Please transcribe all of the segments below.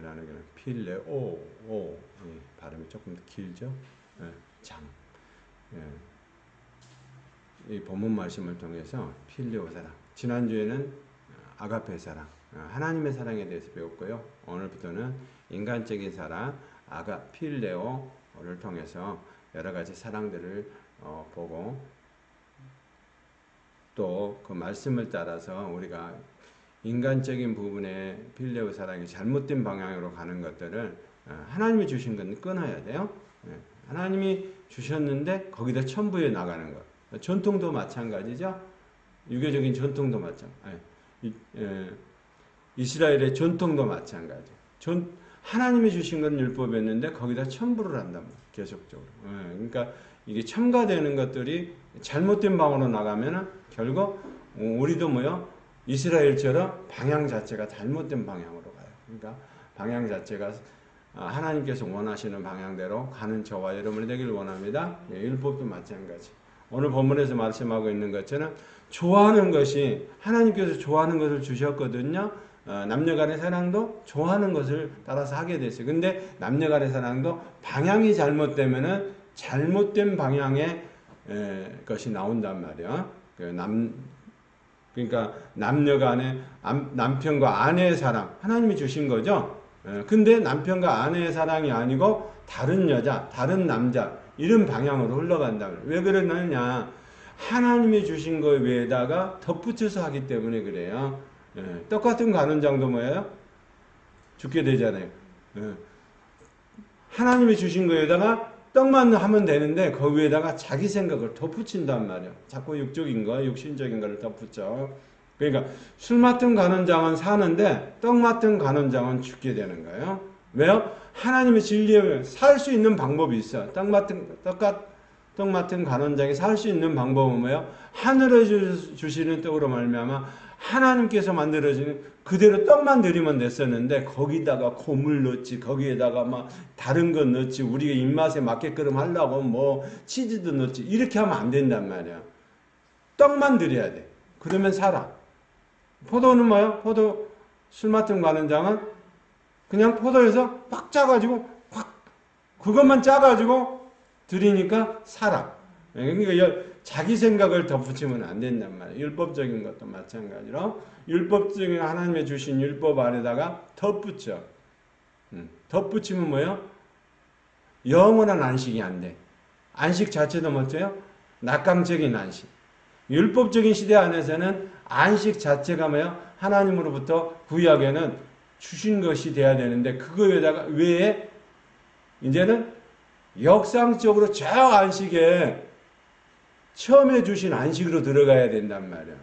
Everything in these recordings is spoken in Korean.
사랑하는 교회는 필레오, 발음이 조금 길죠? 장. 이 본문 말씀을 통해서 필레오 사랑. 지난주에는 아가페 사랑, 하나님의 사랑에 대해서 배웠고요. 오늘부터는 인간적인 사랑, 필레오를 통해서 여러 가지 사랑들을 보고 또 그 말씀을 따라서 우리가 인간적인 부분의 필레오 사랑이 잘못된 방향으로 가는 것들을 하나님이 주신 건 끊어야 돼요. 하나님이 주셨는데 거기다 첨부해 나가는 것. 전통도 마찬가지죠. 유교적인 전통도 마찬가지. 이스라엘의 전통도 마찬가지. 하나님이 주신 건 율법이었는데 거기다 첨부를 한단 말이에요. 계속적으로. 그러니까 이게 첨가되는 것들이 잘못된 방향으로 나가면은 결국 우리도 이스라엘처럼 방향 자체가 잘못된 방향으로 가요. 그러니까 방향 자체가 하나님께서 원하시는 방향대로 가는 저와 여러분이 되길 원합니다. 율법도 마찬가지. 오늘 본문에서 말씀하고 있는 것처럼 좋아하는 것이 하나님께서 좋아하는 것을 주셨거든요. 남녀간의 사랑도 좋아하는 것을 따라서 하게 됐어요. 근데 남녀간의 사랑도 방향이 잘못되면은 잘못된 방향의 것이 나온단 말이야. 그러니까 남녀간의 남편과 아내의 사랑 하나님이 주신 거죠. 근데 남편과 아내의 사랑이 아니고 다른 여자, 다른 남자 이런 방향으로 흘러간다. 왜 그러느냐? 하나님이 주신 것 외에다가 덧붙여서 하기 때문에 그래요. 똑같은 간원장도 뭐예요? 죽게 되잖아요. 하나님이 주신 거에다가 떡만 하면 되는데 그 위에다가 자기 생각을 덧붙인단 말이에요. 자꾸 육적인 거, 육신적인 거를 덧붙여. 그러니까 술 맡은 간원장은 사는데 떡 맡은 간원장은 죽게 되는 거예요. 왜요? 하나님의 진리에 살 수 있는 방법이 있어. 떡 맡은 간원장이 살 수 있는 방법은 뭐예요? 하늘에 주시는 떡으로 말미암아 하나님께서 만들어지는 그대로 떡만 드리면 됐었는데 거기다가 고물 넣지, 거기에다가 막 다른 것 넣지, 우리가 입맛에 맞게끔 하려고 치즈도 넣지, 이렇게 하면 안 된단 말이야. 떡만 드려야 돼. 그러면 살아. 포도는 뭐예요? 포도 술 맡은 간원장은 그냥 포도에서 팍 짜가지고 그것만 짜가지고 드리니까 살아. 그러니까 자기 생각을 덧붙이면 안 된단 말이에요. 율법적인 것도 마찬가지로 율법적인 하나님의 주신 율법 안에다가 덧붙여. 덧붙이면 뭐예요? 영원한 안식이 안 돼. 안식 자체도 뭐죠? 낙강적인 안식. 율법적인 시대 안에서는 안식 자체가 뭐예요? 하나님으로부터 구약에는 주신 것이 돼야 되는데 그거에다가 외에 이제는 역상적으로 저 안식에 처음에 주신 안식으로 들어가야 된단 말이에요.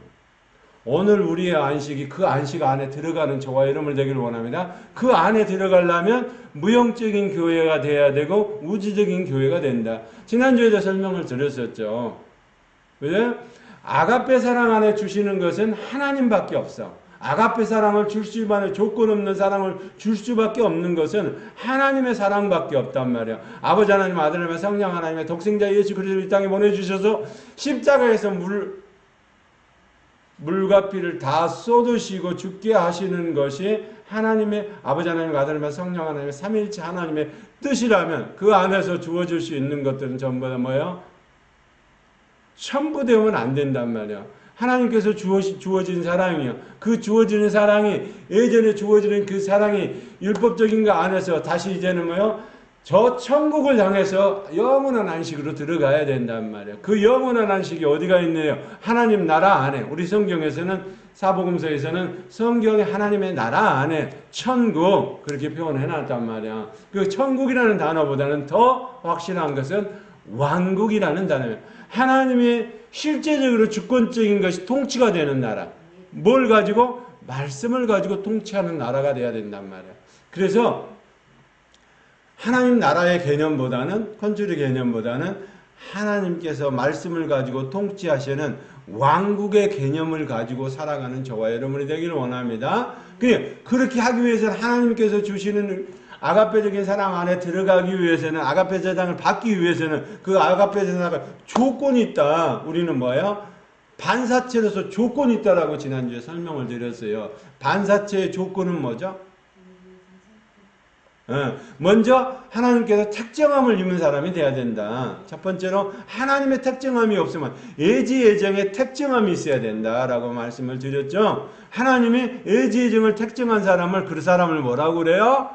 오늘 우리의 안식이 그 안식 안에 들어가는 저와 여러분을 되기를 원합니다. 그 안에 들어가려면 무형적인 교회가 돼야 되고 우주적인 교회가 된다. 지난주에도 설명을 드렸었죠. 그죠? 아가페 사랑 안에 주시는 것은 하나님밖에 없어. 아가페 사랑을 줄 수만의 조건 없는 사랑을 줄 수밖에 없는 것은 하나님의 사랑밖에 없단 말이야. 아버지 하나님, 아들 하나님, 성령 하나님의 독생자 예수 그리스도를 이 땅에 보내주셔서 십자가에서 물과 피를 다 쏟으시고 죽게 하시는 것이 하나님의 아버지 하나님, 아들 하나님, 성령 하나님의 삼위일체 하나님의 뜻이라면 그 안에서 주어질 수 있는 것들은 전부 다 뭐예요? 첨부되면 안 된단 말이야. 하나님께서 주어진 사랑이요. 그 주어지는 사랑이 예전에 주어지는 그 사랑이 율법적인 거 안에서 다시 이제는 뭐요? 저 천국을 향해서 영원한 안식으로 들어가야 된단 말이에요. 그 영원한 안식이 어디가 있네요? 하나님 나라 안에. 우리 성경에서는 사복음서에서는 성경에 하나님의 나라 안에 천국 그렇게 표현해놨단 말이야. 그 천국이라는 단어보다는 더 확실한 것은 왕국이라는 단어예요. 하나님의 실제적으로 주권적인 것이 통치가 되는 나라. 뭘 가지고? 말씀을 가지고 통치하는 나라가 돼야 된단 말이야. 그래서 하나님 나라의 개념보다는 컨트롤 개념보다는 하나님께서 말씀을 가지고 통치하시는 왕국의 개념을 가지고 살아가는 저와 여러분이 되기를 원합니다. 그렇게 하기 위해서는 하나님께서 주시는 아가페적인 사랑 안에 들어가기 위해서는 아가페 사랑을 받기 위해서는 그 아가페 사랑을 조건이 있다. 우리는 뭐예요? 반사체로서 조건이 있다라고 지난주에 설명을 드렸어요. 반사체의 조건은 뭐죠? 먼저 하나님께서 특정함을 입은 사람이 돼야 된다. 첫 번째로 하나님의 특정함이 없으면 예지예정의 특정함이 있어야 된다라고 말씀을 드렸죠. 하나님이 예지예정을 특정한 사람을, 그 사람을 뭐라고 그래요?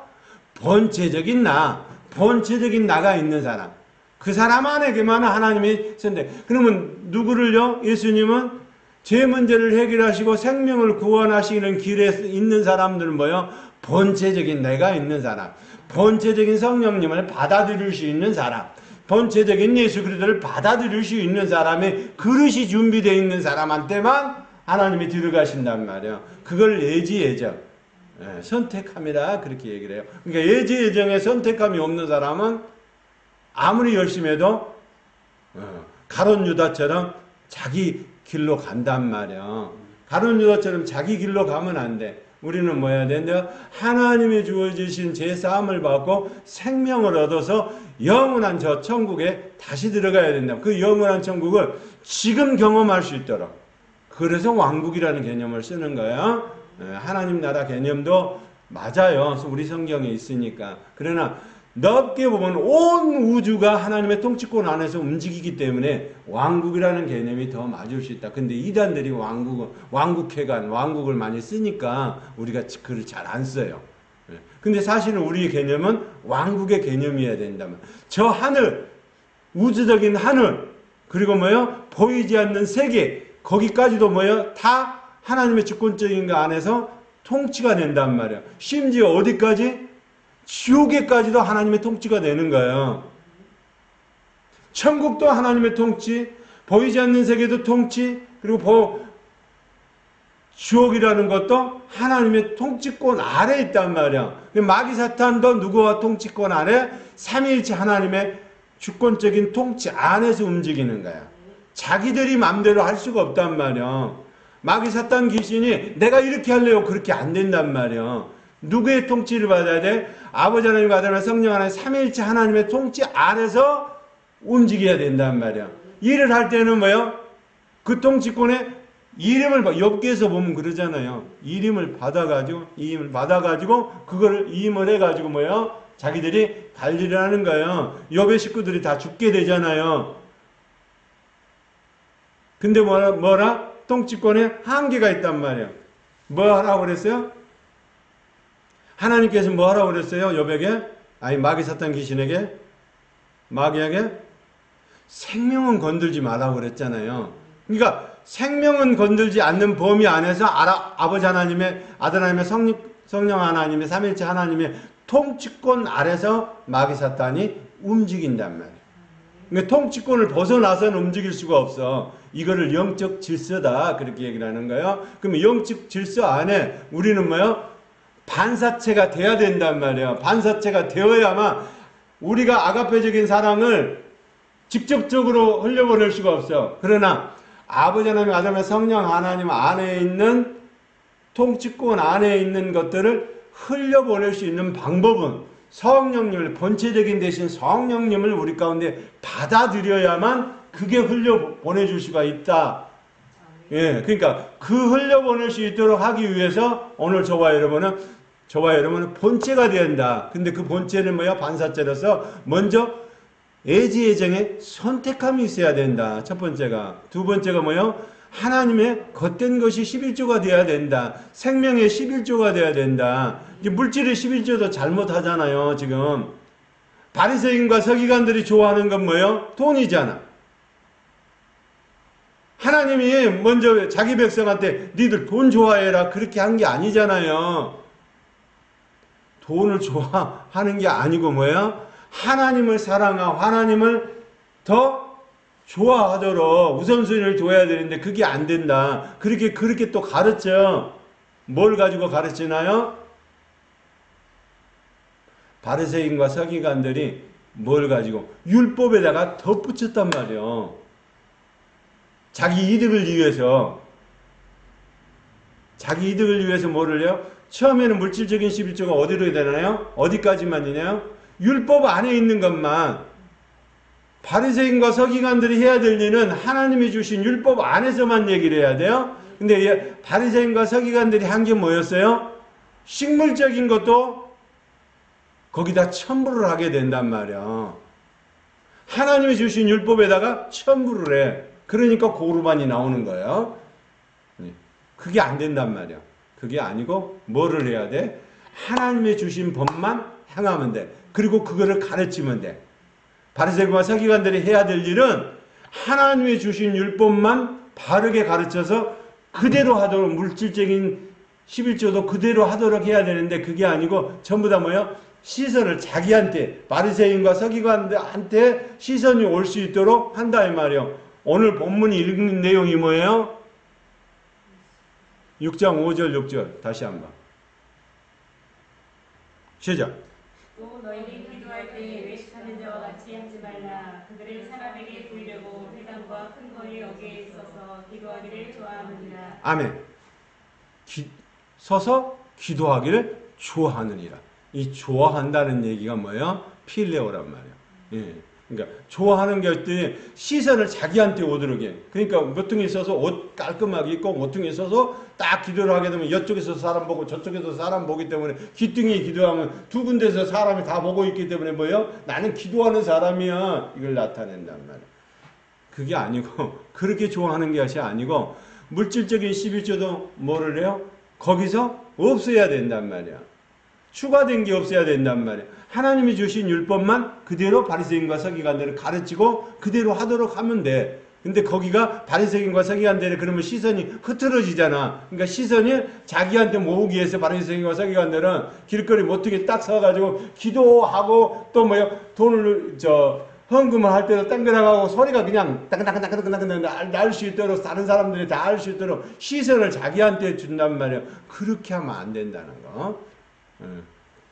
본체적인 나, 본체적인 나가 있는 사람. 그 사람 안에게만 하나님이 선택. 그러면 누구를요? 예수님은 죄 문제를 해결하시고 생명을 구원하시는 길에 있는 사람들은 뭐요? 본체적인 내가 있는 사람, 본체적인 성령님을 받아들일 수 있는 사람, 본체적인 예수 그리스도를 받아들일 수 있는 사람의 그릇이 준비되어 있는 사람한테만 하나님이 들어가신단 말이에요. 그걸 예지예정, 선택함이라 그렇게 얘기를 해요. 그러니까 예지예정에 선택함이 없는 사람은 아무리 열심히 해도 가룟 유다처럼 자기 길로 간단 말이에요. 가룟 유다처럼 자기 길로 가면 안 돼. 우리는 뭐 해야 되냐? 하나님이 주어주신 제사함을 받고 생명을 얻어서 영원한 저 천국에 다시 들어가야 된다. 그 영원한 천국을 지금 경험할 수 있도록. 그래서 왕국이라는 개념을 쓰는 거예요. 하나님 나라 개념도 맞아요. 우리 성경에 있으니까. 그러나 넓게 보면 온 우주가 하나님의 통치권 안에서 움직이기 때문에 왕국이라는 개념이 더 맞을 수 있다. 근데 이단들이 왕국회관, 왕국을 많이 쓰니까 우리가 그걸 잘 안 써요. 근데 사실은 우리의 개념은 왕국의 개념이어야 된다면 저 하늘, 우주적인 하늘, 그리고 뭐요? 보이지 않는 세계, 거기까지도 뭐요? 다 하나님의 주권적인 거 안에서 통치가 된단 말이에요. 심지어 어디까지? 지옥에까지도 하나님의 통치가 되는 거예요. 천국도 하나님의 통치, 보이지 않는 세계도 통치, 그리고 지옥이라는 것도 하나님의 통치권 아래에 있단 말이야. 마귀 사탄도 누구와 통치권 아래? 삼위일체 하나님의 주권적인 통치 안에서 움직이는 거야. 자기들이 마음대로 할 수가 없단 말이야. 마귀 사탄 귀신이 내가 이렇게 할래요, 그렇게 안 된단 말이야. 누구의 통치를 받아야 돼? 아버지 하나님과 아들 하나님 성령 하나님 삼위일체 하나님의 통치 안에서 움직여야 된단 말이야. 일을 할 때는 뭐요? 그 통치권에 이름을 욥기에서 보면 그러잖아요. 이름을 받아가지고 그거를 이임을 해가지고 뭐요? 자기들이 관리를 하는 거예요. 욥의 식구들이 다 죽게 되잖아요. 근데 뭐라? 통치권에 한계가 있단 말이야. 뭐 하라고 그랬어요? 하나님께서 뭐 하라고 그랬어요? 욥에게? 아니 마귀 사탄 귀신에게? 마귀에게? 생명은 건들지 말라고 그랬잖아요. 그러니까 생명은 건들지 않는 범위 안에서 아버지 하나님의 아들 하나님의 성령 하나님의 삼일체 하나님의 통치권 아래서 마귀 사탄이 움직인단 말이에요. 그러니까 통치권을 벗어나서는 움직일 수가 없어. 이거를 영적 질서다 그렇게 얘기를 하는 거예요. 그러면 영적 질서 안에 우리는 뭐요? 반사체가 돼야 된단 말이에요. 반사체가 되어야만 우리가 아가페적인 사랑을 직접적으로 흘려보낼 수가 없어요. 그러나 아버지 하나님, 아들 하나님, 성령 하나님 안에 있는 통치권 안에 있는 것들을 흘려보낼 수 있는 방법은 성령님을, 본체적인 대신 성령님을 우리 가운데 받아들여야만 그게 흘려보내줄 수가 있다. 예, 그러니까 그 흘려보낼 수 있도록 하기 위해서 오늘 저와 여러분은 본체가 된다. 근데 그 본체는 뭐야? 반사체로서 먼저 예지예정에 선택함이 있어야 된다. 첫 번째가. 두 번째가 뭐요? 하나님의 겉된 것이 11조가 돼야 된다. 생명의 11조가 돼야 된다. 이제 물질의 11조도 잘못하잖아요. 지금 바리새인과 서기관들이 좋아하는 건 뭐예요? 돈이잖아. 하나님이 먼저 자기 백성한테 니들 돈 좋아해라 그렇게 한 게 아니잖아요. 돈을 좋아하는 게 아니고 뭐야? 하나님을 사랑하고 하나님을 더 좋아하도록 우선순위를 둬야 되는데 그게 안 된다. 그렇게 또 가르쳐. 뭘 가지고 가르치나요? 바리새인과 서기관들이 뭘 가지고? 율법에다가 덧붙였단 말이에요. 자기 이득을 위해서. 자기 이득을 위해서 뭐를 해요? 처음에는 물질적인 11조가 어디로 되나요? 어디까지만이냐요? 율법 안에 있는 것만. 바리새인과 서기관들이 해야 될 일은 하나님이 주신 율법 안에서만 얘기를 해야 돼요. 근데 바리새인과 서기관들이 한 게 뭐였어요? 식물적인 것도 거기다 첨부를 하게 된단 말이야. 하나님이 주신 율법에다가 첨부를 해. 그러니까 고르반이 나오는 거예요. 그게 안 된단 말이야. 그게 아니고 뭐를 해야 돼? 하나님의 주신 법만 행하면 돼. 그리고 그거를 가르치면 돼. 바리새인과 서기관들이 해야 될 일은 하나님의 주신 율법만 바르게 가르쳐서 그대로 하도록, 물질적인 11조도 그대로 하도록 해야 되는데 그게 아니고 전부 다 뭐예요? 시선을 자기한테, 바리새인과 서기관들한테 시선이 올 수 있도록 한다 이 말이에요. 오늘 본문이 읽는 내용이 뭐예요? 6장 5절 6절 다시 한번 시작. 또 너희는 기도할 때 외식하는 자와 같이 하지 말라. 그들은 사람에게 보이려고 회당과 큰 거리 어귀에 서서 기도하기를 좋아하느니라. 아멘. 서서 기도하기를 좋아하느니라. 이 좋아한다는 얘기가 뭐예요? 필레오란 말이에요. 예. 그러니까 좋아하는 게 어떤 시선을 자기한테 오도록 해. 그러니까 모퉁이에 서서 옷 깔끔하게 입고 모퉁이에 서서 딱 기도를 하게 되면 이쪽에서 사람 보고 저쪽에서 사람 보기 때문에 귀등에 기도하면 두 군데서 사람이 다 보고 있기 때문에 뭐예요? 나는 기도하는 사람이야. 이걸 나타낸단 말이에요. 그게 아니고 그렇게 좋아하는 것이 아니고 물질적인 11조도 뭐를 해요? 거기서 없어야 된단 말이야. 추가된 게 없어야 된단 말이야. 하나님이 주신 율법만 그대로 바리새인과 서기관들을 가르치고 그대로 하도록 하면 돼. 근데 거기가 바리새인과 서기관들의 그러면 시선이 흐트러지잖아. 그러니까 시선이 자기한테 모으기 위해서 바리새인과 서기관들은 길거리 모퉁이에 딱 서가지고 기도하고 또 뭐야 돈을 헌금을 할 때도 땡그랑하고 소리가 그냥 따끈따끈따끈따끈따끈 날 수 있도록 다른 사람들이 다 알 수 있도록 시선을 자기한테 준단 말이야. 그렇게 하면 안 된다는 거.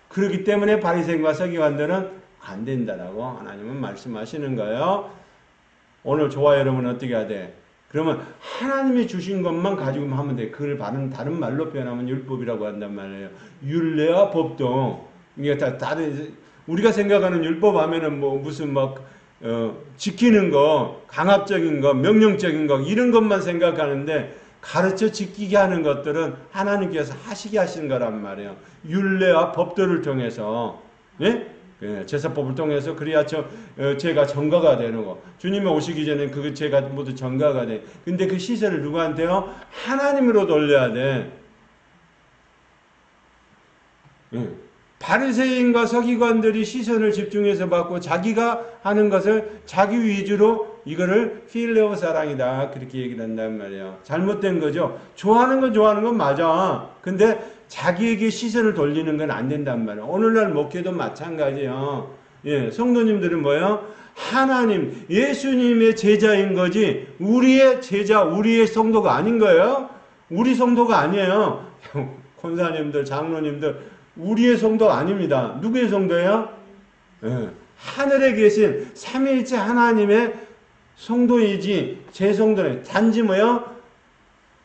그렇기 때문에 바리새인과 서기관들은 안 된다라고 하나님은 말씀하시는 거예요. 오늘 저와 여러분은 어떻게 해야 돼? 그러면 하나님이 주신 것만 가지고 하면 돼. 그걸 다른 말로 표현하면 율법이라고 한단 말이에요. 율례와 법도 이게 다 다른 우리가 생각하는 율법 하면은 뭐 무슨 막 지키는 거, 강압적인 거, 명령적인 거 이런 것만 생각하는데 가르쳐 지키게 하는 것들은 하나님께서 하시게 하신 거란 말이에요. 율례와 법도를 통해서, 예? 제사법을 통해서 그래야 죄가 전가가 되는 거. 주님이 오시기 전에 그 죄가 모두 전가가 돼. 근데 그 시선을 누구한테요? 하나님으로 돌려야 돼. 예. 바리새인과 서기관들이 시선을 집중해서 받고 자기가 하는 것을 자기 위주로 이거를 필레오 사랑이다 그렇게 얘기를 한단 말이에요. 잘못된 거죠. 좋아하는 건 맞아. 근데 자기에게 시선을 돌리는 건 안 된단 말이에요. 오늘날 목회도 마찬가지예요. 예, 성도님들은 뭐예요? 하나님, 예수님의 제자인 거지 우리의 제자, 우리의 성도가 아닌 거예요. 우리 성도가 아니에요. 권사님들, 장로님들 우리의 성도 아닙니다. 누구의 성도예요? 예. 하늘에 계신 삼위일체 하나님의 성도이지 제 성도는 단지 뭐요?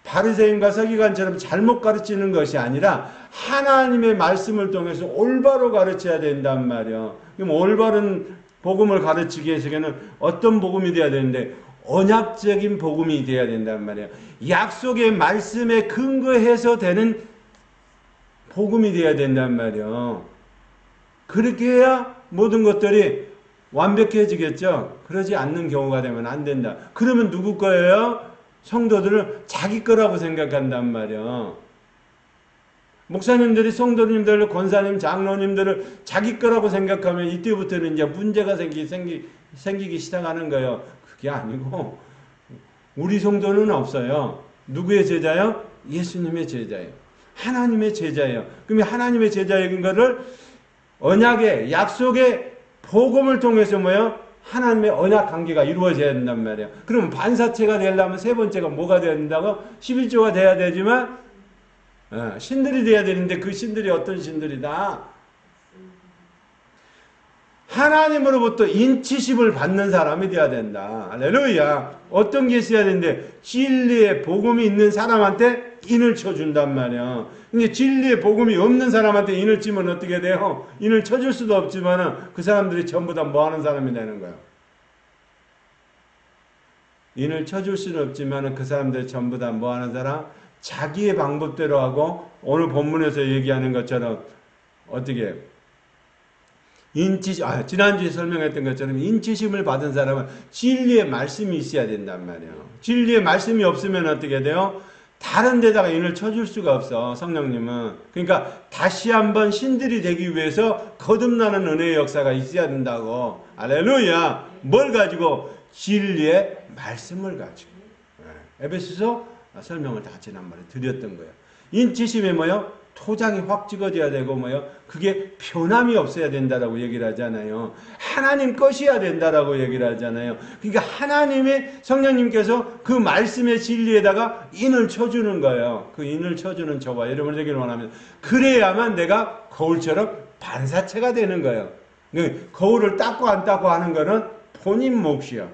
바리새인과 서기관처럼 잘못 가르치는 것이 아니라 하나님의 말씀을 통해서 올바로 가르쳐야 된단 말이에요. 그럼 올바른 복음을 가르치기 위해서는 어떤 복음이 돼야 되는데 언약적인 복음이 돼야 된단 말이에요. 약속의 말씀에 근거해서 되는 복음이 돼야 된단 말이에요. 그렇게 해야 모든 것들이 완벽해지겠죠. 그러지 않는 경우가 되면 안 된다. 그러면 누구 거예요? 성도들은 자기 거라고 생각한단 말이에요. 목사님들이 성도님들, 권사님, 장로님들을 자기 거라고 생각하면 이때부터는 이제 문제가 생기기 시작하는 거예요. 그게 아니고 우리 성도는 없어요. 누구의 제자요? 예수님의 제자예요. 하나님의 제자예요. 그러면 하나님의 제자인 것을 언약의 약속의 복음을 통해서 뭐예요? 하나님의 언약 관계가 이루어져야 된단 말이에요. 그러면 반사체가 되려면 세 번째가 뭐가 돼야 된다고? 11조가 돼야 되지만 신들이 돼야 되는데 그 신들이 어떤 신들이다? 하나님으로부터 인치심을 받는 사람이 돼야 된다. 할렐루야. 어떤 게 있어야 되는데 진리의 복음이 있는 사람한테 인을 쳐준단 말이야. 근데 진리의 복음이 없는 사람한테 인을 치면 어떻게 돼요? 인을 쳐줄 수도 없지만 그 사람들이 전부 다 뭐하는 사람이 되는 거야. 인을 쳐줄 수는 없지만 그 사람들이 전부 다 뭐하는 사람? 자기의 방법대로 하고 오늘 본문에서 얘기하는 것처럼 어떻게 지난주에 설명했던 것처럼 인치심을 받은 사람은 진리의 말씀이 있어야 된단 말이에요. 진리의 말씀이 없으면 어떻게 돼요? 다른 데다가 인을 쳐줄 수가 없어, 성령님은. 그러니까 다시 한번 신들이 되기 위해서 거듭나는 은혜의 역사가 있어야 된다고. 할렐루야. 뭘 가지고? 진리의 말씀을 가지고. 에베소서 설명을 다 지난번에 드렸던 거예요. 인치심이 뭐요? 토장이 확 찍어져야 되고 뭐요? 그게 변함이 없어야 된다라고 얘기를 하잖아요. 하나님 것이어야 된다라고 얘기를 하잖아요. 그러니까 하나님의 성령님께서 그 말씀의 진리에다가 인을 쳐주는 거예요. 그 인을 쳐주는 저와 여러분이 되기를 원합니다. 그래야만 내가 거울처럼 반사체가 되는 거예요. 거울을 닦고 안 닦고 하는 거는 본인 몫이야.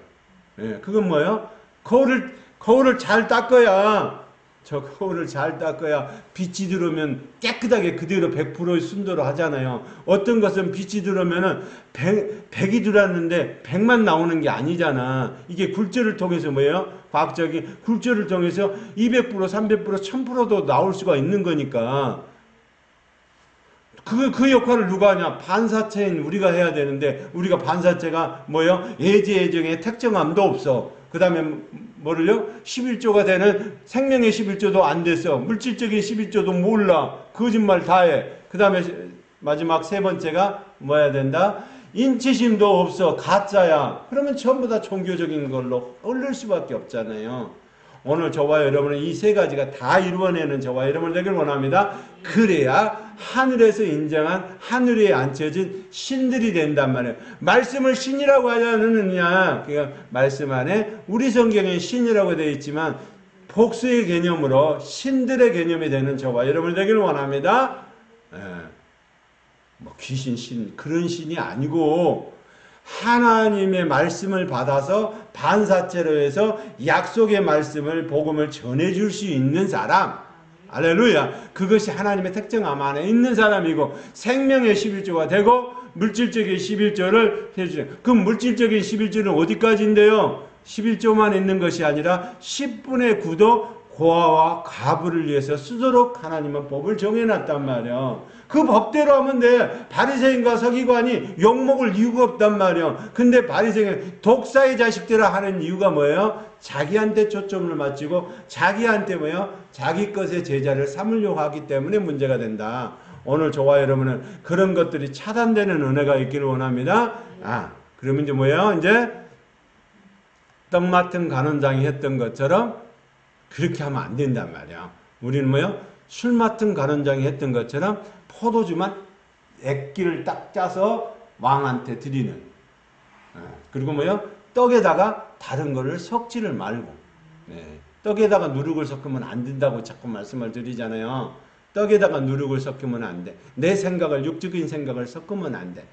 그건 뭐예요? 거울을 잘 닦아야, 저 거울을 잘 닦아야 빛이 들어오면 깨끗하게 그대로 100%의 순도로 하잖아요. 어떤 것은 빛이 들어오면은 100이 들어왔는데 100만 나오는 게 아니잖아. 이게 굴절을 통해서 뭐예요? 과학적인 굴절을 통해서 200%, 300%, 1000%도 나올 수가 있는 거니까. 그 역할을 누가 하냐? 반사체인 우리가 해야 되는데, 우리가 반사체가 뭐예요? 예제예정에 특정함도 없어. 그 다음에 뭐를요? 11조가 되는 생명의 11조도 안 됐어. 물질적인 11조도 몰라. 거짓말 다 해. 그 다음에 마지막 세 번째가 뭐 해야 된다? 인치심도 없어. 가짜야. 그러면 전부 다 종교적인 걸로 흘릴 수밖에 없잖아요. 오늘 저와 여러분은 이 세 가지가 다 이루어내는 저와 여러분 되길 원합니다. 그래야 하늘에서 인정한 하늘에 앉혀진 신들이 된단 말이에요. 말씀을 신이라고 하지 않느냐? 그러니까 말씀 안에 우리 성경에 신이라고 되어 있지만 복수의 개념으로 신들의 개념이 되는 저와 여러분 되길 원합니다. 뭐 귀신 신 그런 신이 아니고 하나님의 말씀을 받아서 반사체로 해서 약속의 말씀을 복음을 전해줄 수 있는 사람. 할렐루야. 그것이 하나님의 특정함 안에 있는 사람이고 생명의 11조가 되고 물질적인 11조를 해주죠. 그 물질적인 11조는 어디까지인데요? 11조만 있는 것이 아니라 10분의 9도 고아와 가부를 위해서 쓰도록 하나님은 법을 정해놨단 말이야. 그 법대로 하면 돼. 바리새인과 서기관이 욕먹을 이유가 없단 말이야. 근데 바리새인 독사의 자식들아 하는 이유가 뭐예요? 자기한테 초점을 맞추고 자기한테 뭐예요? 자기 것의 제자를 삼으려고 하기 때문에 문제가 된다. 오늘 저와 여러분은 그런 것들이 차단되는 은혜가 있기를 원합니다. 그러면 이제 뭐예요? 이제 떡 맡은 간원장이 했던 것처럼 그렇게 하면 안 된단 말이야. 우리는 뭐요? 술 맡은 간원장이 했던 것처럼 포도주만 액기를 딱 짜서 왕한테 드리는. 그리고 뭐요? 떡에다가 다른 거를 섞지를 말고. 떡에다가 누룩을 섞으면 안 된다고 자꾸 말씀을 드리잖아요. 떡에다가 누룩을 섞으면 안 돼. 내 생각을, 육적인 생각을 섞으면 안 돼.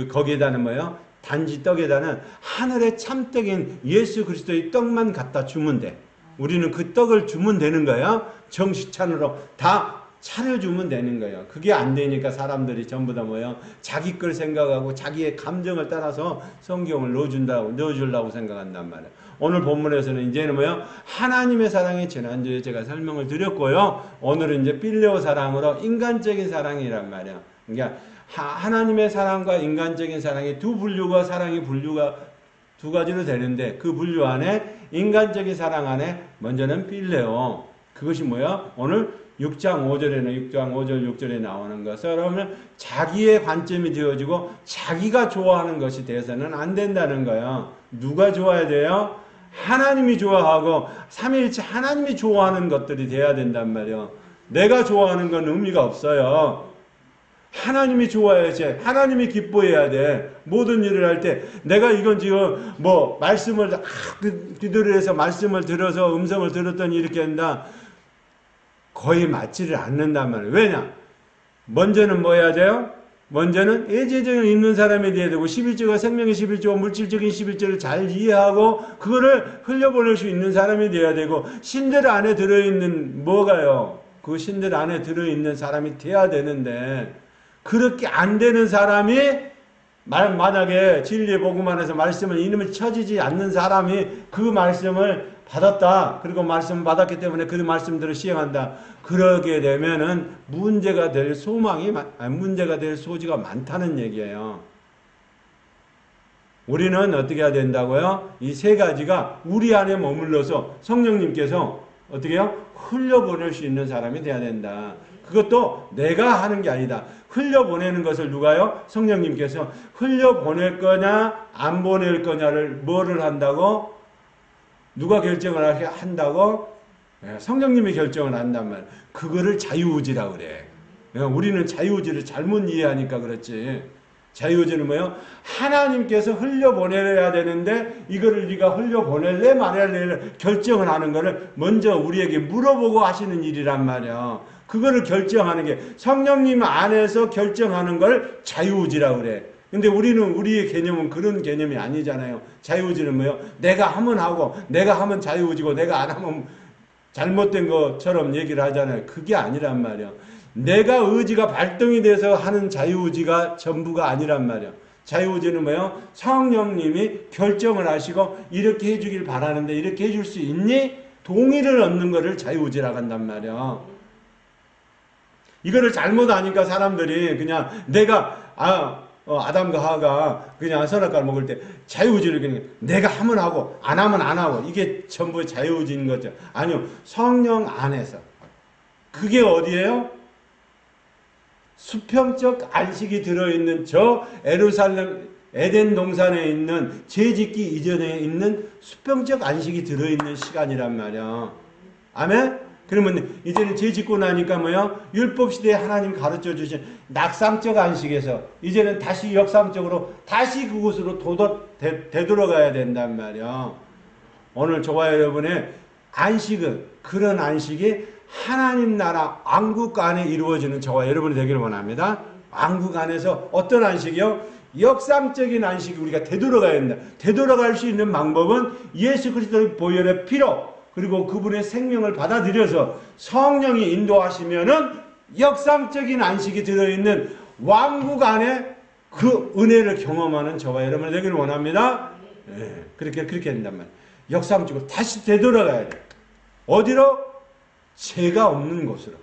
거기에다는 뭐요? 단지 떡에다는 하늘의 참떡인 예수 그리스도의 떡만 갖다 주면 돼. 우리는 그 떡을 주면 되는 거야. 정식찬으로 다 차려주면 되는 거예요. 그게 안 되니까 사람들이 전부 다 뭐예요? 자기 걸 생각하고 자기의 감정을 따라서 성경을 넣어주려고 생각한단 말이에요. 오늘 본문에서는 이제는 뭐예요? 하나님의 사랑이 지난주에 제가 설명을 드렸고요. 오늘은 이제 필레오 사랑으로 인간적인 사랑이란 말이에요. 그러니까 하나님의 사랑과 인간적인 사랑이 사랑이 분류가 두 가지로 되는데 그 분류 안에 인간적인 사랑 안에 먼저는 필레오. 그것이 뭐야? 오늘 6장 5절에는 6장 5절 6절에 나오는 것처럼 자기의 관점이 되어지고 자기가 좋아하는 것이 돼서는 안 된다는 거예요. 누가 좋아야 돼요? 하나님이 좋아하고 삼위일체 하나님이 좋아하는 것들이 돼야 된단 말이에요. 내가 좋아하는 건 의미가 없어요. 하나님이 좋아해야지. 하나님이 기뻐해야 돼. 모든 일을 할 때 내가 이건 지금 뭐 말씀을 기도를 해서 말씀을 들어서 음성을 들었더니 이렇게 한다. 거의 맞지를 않는단 말이에요. 왜냐? 먼저는 뭐 해야 돼요? 먼저는 예제적인 있는 사람이 돼야 되고 11조가 생명의 11조와 물질적인 11조를 잘 이해하고 그거를 흘려보낼 수 있는 사람이 돼야 되고 신들 안에 들어있는 뭐가요? 그 신들 안에 들어있는 사람이 돼야 되는데 그렇게 안 되는 사람이 만약에 진리의 복음 안에서 말씀을 이름을 쳐지지 않는 사람이 그 말씀을 받았다. 그리고 말씀을 받았기 때문에 그 말씀들을 시행한다. 그러게 되면은 문제가 될 문제가 될 소지가 많다는 얘기예요. 우리는 어떻게 해야 된다고요? 이 세 가지가 우리 안에 머물러서 성령님께서 어떻게 해요? 흘려보낼 수 있는 사람이 돼야 된다. 그것도 내가 하는 게 아니다. 흘려보내는 것을 누가요? 성령님께서 흘려보낼 거냐 안 보낼 거냐를 뭐를 한다고? 누가 결정을 한다고? 성령님이 결정을 한단 말이야. 그거를 자유의지라고 그래. 우리는 자유의지를 잘못 이해하니까 그렇지. 자유의지는 뭐예요? 하나님께서 흘려보내야 되는데 이거를 네가 흘려보낼래 말할래 결정을 하는 거를 먼저 우리에게 물어보고 하시는 일이란 말이야. 그거를 결정하는 게 성령님 안에서 결정하는 걸 자유의지라고 그래. 근데 우리는 우리의 개념은 그런 개념이 아니잖아요. 자유의지는 뭐예요? 내가 하면 하고 내가 하면 자유의지고 내가 안 하면 잘못된 것처럼 얘기를 하잖아요. 그게 아니란 말이야. 내가 의지가 발동이 돼서 하는 자유의지가 전부가 아니란 말이야. 자유의지는 뭐예요? 성령님이 결정을 하시고 이렇게 해주길 바라는데 이렇게 해줄 수 있니? 동의를 얻는 거를 자유의지라고 한단 말이야. 이거를 잘못 아니까 사람들이 그냥 내가 아담과 하와가 그냥 선악과를 먹을 때 자유의지를 그냥 내가 하면 하고 안 하면 안 하고 이게 전부 자유의지인 거죠. 아니요. 성령 안에서. 그게 어디예요? 수평적 안식이 들어있는 저 예루살렘 에덴 동산에 있는 죄짓기 이전에 있는 수평적 안식이 들어있는 시간이란 말이야. 아멘? 그러면 이제는 죄짓고 나니까 뭐요? 율법시대에 하나님 가르쳐 주신 낙상적 안식에서 이제는 다시 역상적으로 다시 그곳으로 되돌아가야 된단 말이야. 오늘 저와 여러분의 안식은 그런 안식이 하나님 나라 왕국 안에 이루어지는 저와 여러분이 되기를 원합니다. 왕국 안에서 어떤 안식이요? 역상적인 안식이 우리가 되돌아가야 된다. 되돌아갈 수 있는 방법은 예수 그리스도의 보혈의 피로 그리고 그분의 생명을 받아들여서 성령이 인도하시면은 역상적인 안식이 들어있는 왕국 안에 그 은혜를 경험하는 저와 여러분이 되기를 원합니다. 네, 그렇게 된단 말이에요. 역상적으로 다시 되돌아가야 돼. 어디로? 죄가 없는 곳으로.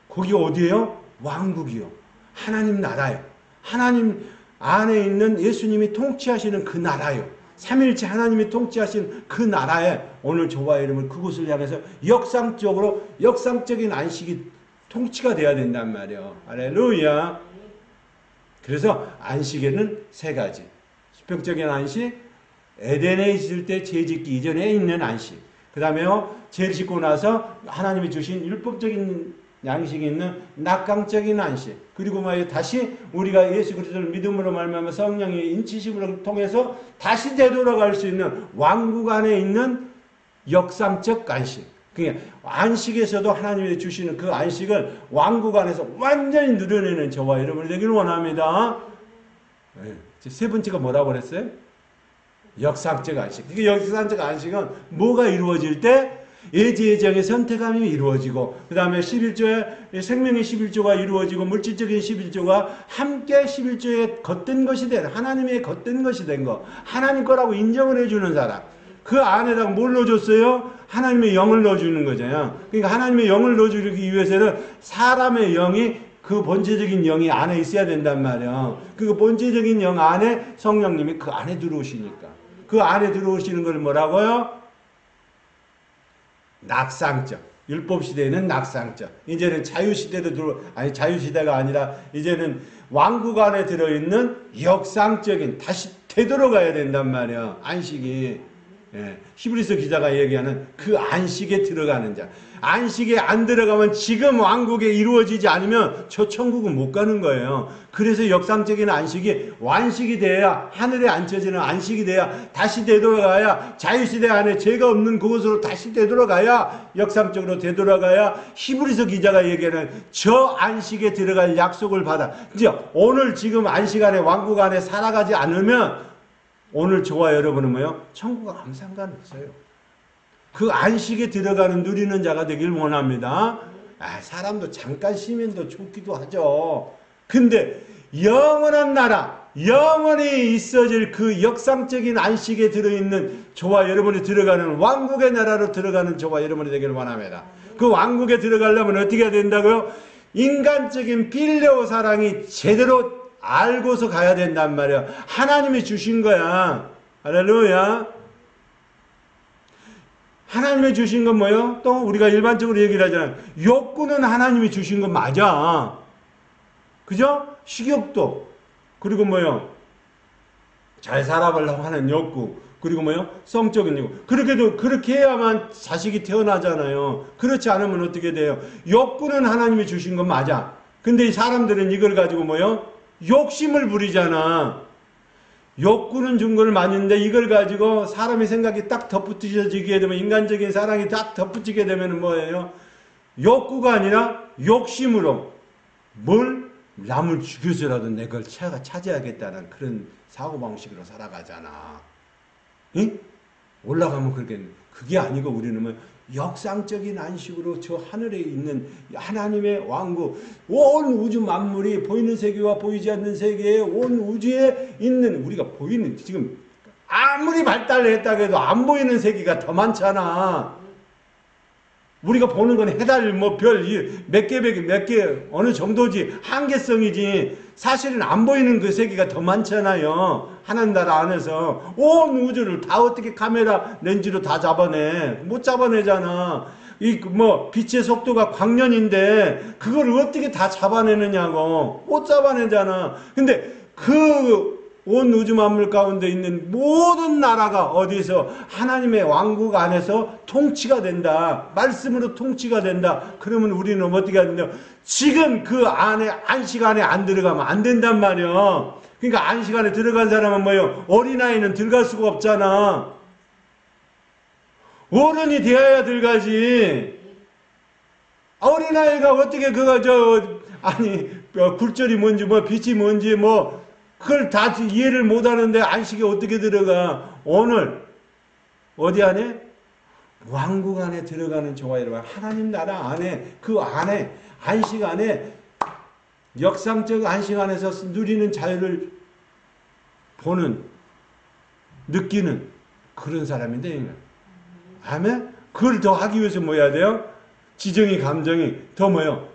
거기 어디예요? 왕국이요. 하나님 나라요. 하나님 안에 있는 예수님이 통치하시는 그 나라요. 삼일째 하나님이 통치하시는 그 나라에 오늘 저와 여러분 그곳을 향해서 역상적인 안식이 통치가 돼야 된단 말이에요. 할렐루야. 그래서 안식에는 세 가지. 수평적인 안식, 에덴에 있을 때 죄짓기 이전에 있는 안식. 그 다음에요, 죄를 짓고 나서 하나님이 주신 율법적인 양식이 있는 낙강적인 안식. 그리고 다시 우리가 예수 그리스도를 믿음으로 말미암아 성령의 인치심을 통해서 다시 되돌아갈 수 있는 왕국 안에 있는 역상적 안식. 그러니까 안식에서도 하나님이 주시는 그 안식을 왕국 안에서 완전히 누려내는 저와 여러분이 되기를 원합니다. 세 번째가 뭐라고 그랬어요? 역상적 안식. 그 역상적 안식은 뭐가 이루어질 때? 예지예정의 선택함이 이루어지고 그 다음에 11조에 생명의 11조가 이루어지고 물질적인 11조가 함께 11조에 겉된 것이 된 하나님의 겉된 것이 된 거. 하나님 거라고 인정을 해주는 사람. 그 안에다가 뭘 넣어줬어요? 하나님의 영을 넣어주는 거잖아요. 그러니까 하나님의 영을 넣어주기 위해서는 사람의 영이 그 본체적인 영이 안에 있어야 된단 말이에요. 그 본체적인 영 안에 성령님이 그 안에 들어오시니까. 그 안에 들어오시는 걸 뭐라고요? 낙상적. 율법시대에는 낙상적. 이제는 자유시대로 자유시대가 아니라 이제는 왕국 안에 들어있는 역상적인 다시 되돌아가야 된단 말이에요. 안식이. 히브리서 기자가 얘기하는 그 안식에 들어가는 자. 안식에 안 들어가면 지금 왕국에 이루어지지 않으면 저 천국은 못 가는 거예요. 그래서 역상적인 안식이 완식이 돼야 하늘에 앉혀지는 안식이 돼야 다시 되돌아가야 자유시대 안에 죄가 없는 그곳으로 다시 되돌아가야 역상적으로 되돌아가야 히브리서 기자가 얘기하는 저 안식에 들어갈 약속을 받아. 이제 오늘 지금 안식 안에 왕국 안에 살아가지 않으면 오늘 저와 여러분은 뭐요? 천국과 아무 상관없어요. 그 안식에 들어가는 누리는 자가 되길 원합니다. 사람도 잠깐 쉬면도 좋기도 하죠. 근데 영원한 나라, 영원히 있어질 그 역상적인 안식에 들어있는 저와 여러분이 들어가는 왕국의 나라로 들어가는 저와 여러분이 되길 원합니다. 그 왕국에 들어가려면 어떻게 해야 된다고요? 인간적인 필레오 사랑이 제대로 알고서 가야 된단 말이야. 하나님이 주신 거야. 할렐루야. 하나님이 주신 건 뭐예요? 또 우리가 일반적으로 얘기를 하잖아요. 욕구는 하나님이 주신 건 맞아. 그죠? 식욕도. 그리고 뭐예요? 잘 살아보려고 하는 욕구. 그리고 뭐요? 성적인 욕구. 그렇게 해야만 자식이 태어나잖아요. 그렇지 않으면 어떻게 돼요? 욕구는 하나님이 주신 건 맞아. 근데 이 사람들은 이걸 가지고 뭐요? 욕심을 부리잖아. 욕구는 준 걸 맞는데 이걸 가지고 사람의 생각이 딱 덧붙여지게 되면, 인간적인 사랑이 딱 덧붙이게 되면 뭐예요? 욕구가 아니라 욕심으로 뭘 남을 죽여서라도 내 걸 차지하겠다는 그런 사고방식으로 살아가잖아. 응? 올라가면 그게 아니고 우리는 뭐 역상적인 안식으로 저 하늘에 있는 하나님의 왕국, 온 우주 만물이 보이는 세계와 보이지 않는 세계에 온 우주에 있는, 우리가 보이는, 지금 아무리 발달을 했다고 해도 안 보이는 세계가 더 많잖아. 우리가 보는 건 해달, 뭐 별, 몇 개, 어느 정도지, 한계성이지. 사실은 안 보이는 그 세계가 더 많잖아요. 하나님 나라 안에서. 온 우주를 다 어떻게 카메라 렌즈로 다 잡아내. 못 잡아내잖아. 빛의 속도가 광년인데, 그걸 어떻게 다 잡아내느냐고. 못 잡아내잖아. 근데 온 우주 만물 가운데 있는 모든 나라가 어디서 하나님의 왕국 안에서 통치가 된다. 말씀으로 통치가 된다. 그러면 우리는 어떻게 해야 된다? 지금 그 안에, 안식 안에 안 들어가면 안 된단 말이야. 그러니까 안식 안에 들어간 사람은 뭐예요? 어린아이는 들어갈 수가 없잖아. 어른이 되어야 들어가지. 어린아이가 어떻게 굴절이 뭔지, 빛이 뭔지, 그걸 다 이해를 못하는데 안식에 어떻게 들어가? 오늘 어디 안에? 왕국 안에 들어가는 저와 여러분, 하나님 나라 안에, 그 안에, 안식 안에, 역상적 안식 안에서 누리는 자유를 보는, 느끼는 그런 사람인데, 아멘? 그걸 더 하기 위해서 뭐 해야 돼요? 지정이, 감정이 더 뭐요?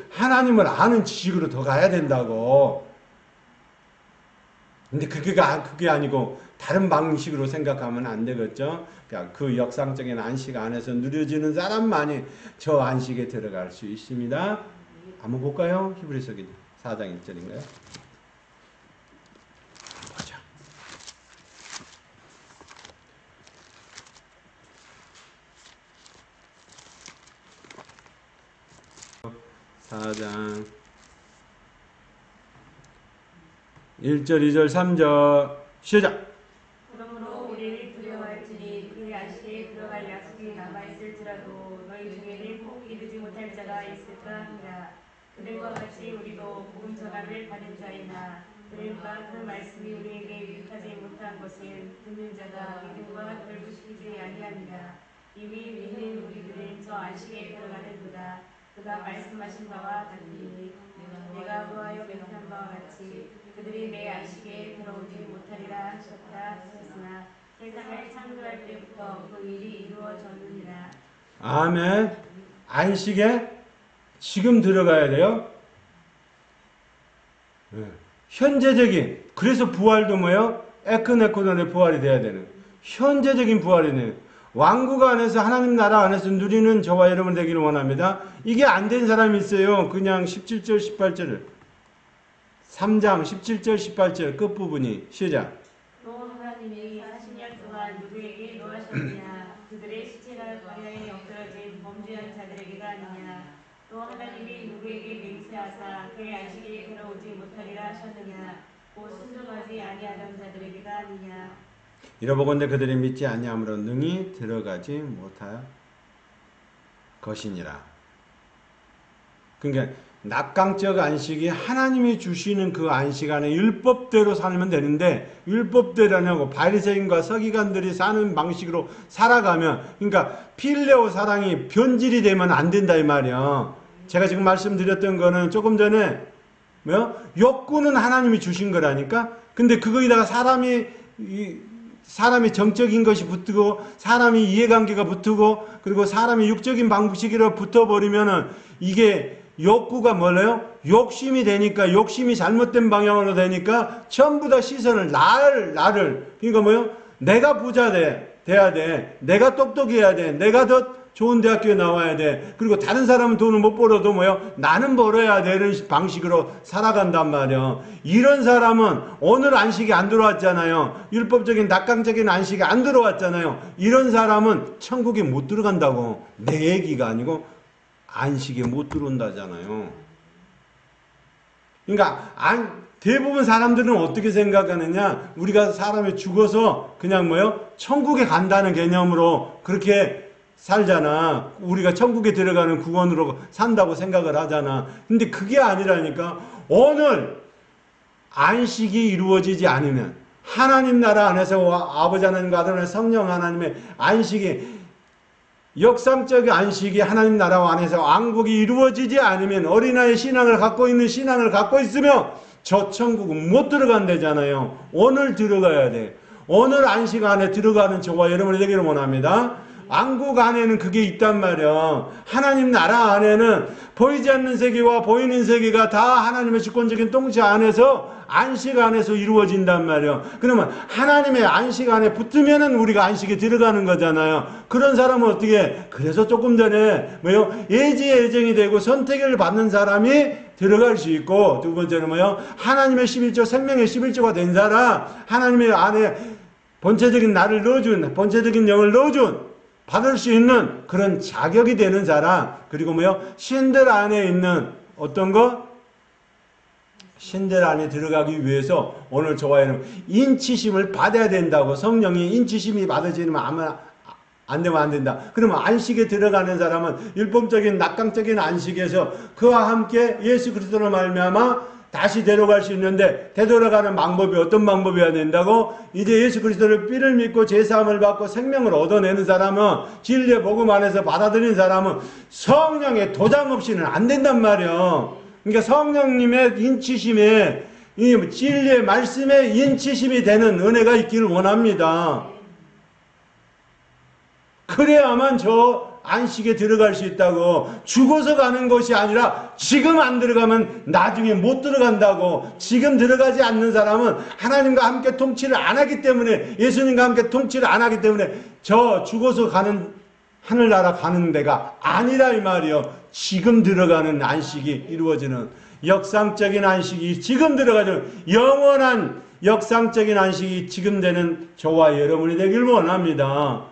하나님을 아는 지식으로 더 가야 된다고. 근데 그게 아니고 다른 방식으로 생각하면 안 되겠죠. 그러니까 그 역상적인 안식 안에서 누려지는 사람만이 저 안식에 들어갈 수 있습니다. 한번 볼까요? 히브리서 4장 1절인가요? 보자. 4장 1절, 2절, 3절 시작. 그러므로 우리를 두려워할지니 그의 안식에 들어갈 약속이 남아있을지라도 너희 중에는 꼭 이루지 못할 자가 있을까 하니라. 그들과 같이 우리도 복음 전함을 받은 자이나 그들과 그 말씀이 우리에게 유익하지 못한 것은 듣는 자가 믿음과 결부시키지 아니하니라. 이미 믿는 우리들은 저 안식에 들어가는도다. 그가 말씀하신 바와 같이 내가 그와여 맹세한 바와 같이 그들이 내 안식에 들어오지 못하리라 하셨으나 세상을 창조할 때부터 그 일이 이루어졌느니라. 아멘. 안식에 지금 들어가야 돼요. 현재적인, 그래서 부활도 뭐예요? 에크네코돈의 부활이 돼야 되는, 현재적인 부활이 되는, 왕국 안에서, 하나님 나라 안에서 누리는 저와 여러분 되기를 원합니다. 이게 안 된 사람이 있어요. 그냥 17절 18절을 3장 17절 18절 끝부분이 시작. 또 하나님이 40년 동안 누구에게 노하셨느냐? 그들의 시체가 광야에 엎드러진 범죄한 자들에게가 아니냐? 또 하나님이 누구에게 맹세하사 그의 안식에 들어오지 못하리라 하셨느냐? 곧 순종하지 아니하던 자들에게가 아니냐? 이러보건대 그들이 믿지 아니함으로 능히 들어가지 못할 것이니라. 그러니까 낙강적 안식이 하나님이 주시는 그 안식 안에 율법대로 살면 되는데, 율법대로냐고 바리새인과 서기관들이 사는 방식으로 살아가면, 그러니까 필레오 사랑이 변질이 되면 안 된다 이 말이야. 제가 지금 말씀드렸던 거는 조금 전에 욕구는 하나님이 주신 거라니까. 근데 그거에다가 사람이 정적인 것이 붙고 사람이 이해관계가 붙고 그리고 사람이 육적인 방식으로 붙어버리면은 이게 욕구가 뭐래요? 욕심이 되니까, 욕심이 잘못된 방향으로 되니까 전부 다 시선을 나를 그러니까 뭐요? 내가 부자 돼야 돼. 내가 똑똑해야 돼. 내가 더 좋은 대학교에 나와야 돼. 그리고 다른 사람은 돈을 못 벌어도 뭐요? 나는 벌어야 되는 방식으로 살아간단 말이야. 이런 사람은 오늘 안식이 안 들어왔잖아요. 율법적인 낙강적인 안식이 안 들어왔잖아요. 이런 사람은 천국에 못 들어간다고. 내 얘기가 아니고 안식에 못 들어온다잖아요. 그러니까 대부분 사람들은 어떻게 생각하느냐? 우리가 사람이 죽어서 그냥 뭐요? 천국에 간다는 개념으로 그렇게 살잖아. 우리가 천국에 들어가는 구원으로 산다고 생각을 하잖아. 근데 그게 아니라니까. 오늘 안식이 이루어지지 않으면 하나님 나라 안에서 아버지 하나님과 아들 하나님 성령 하나님의 안식이 역삼적인 안식이 하나님 나라 안에서 왕국이 이루어지지 않으면 어린아이 신앙을 갖고 있는 신앙을 갖고 있으면 저 천국은 못 들어간다잖아요. 오늘 들어가야 돼. 오늘 안식 안에 들어가는 저와 여러분이 되기를 원합니다. 왕국 안에는 그게 있단 말이야. 하나님 나라 안에는 보이지 않는 세계와 보이는 세계가 다 하나님의 주권적인 통치 안에서 안식 안에서 이루어진단 말이야. 그러면 하나님의 안식 안에 붙으면은 우리가 안식에 들어가는 거잖아요. 그런 사람은 어떻게 해? 그래서 조금 전에 뭐요? 예지예정이 되고 선택을 받는 사람이 들어갈 수 있고, 두 번째는 뭐요? 하나님의 11조 생명의 11조가 된 사람, 하나님의 안에 본체적인 나를 넣어준, 본체적인 영을 넣어준 받을 수 있는 그런 자격이 되는 사람, 그리고 뭐요? 신들 안에 있는 어떤 거? 신들 안에 들어가기 위해서 오늘 저와 여러분 인치심을 받아야 된다고. 성령이 인치심이 받아지면 아마 안 되면 안 된다. 그러면 안식에 들어가는 사람은 율법적인 낙강적인 안식에서 그와 함께 예수 그리스도로 말미암아 다시 데려갈 수 있는데, 되돌아가는 방법이 어떤 방법이어야 된다고? 이제 예수 그리스도를 삐를 믿고 제사함을 받고 생명을 얻어내는 사람은, 진리의 복음 안에서 받아들인 사람은 성령의 도장 없이는 안 된단 말이야. 그러니까 성령님의 인치심에, 이 진리의 말씀에 인치심이 되는 은혜가 있기를 원합니다. 그래야만 저 안식에 들어갈 수 있다고. 죽어서 가는 것이 아니라 지금 안 들어가면 나중에 못 들어간다고. 지금 들어가지 않는 사람은 하나님과 함께 통치를 안 하기 때문에, 예수님과 함께 통치를 안 하기 때문에 저 죽어서 가는 하늘나라 가는 데가 아니라 이 말이요. 지금 들어가는 안식이 이루어지는 역상적인 안식이 지금 들어가는 영원한 역상적인 안식이 지금 되는 저와 여러분이 되길 원합니다.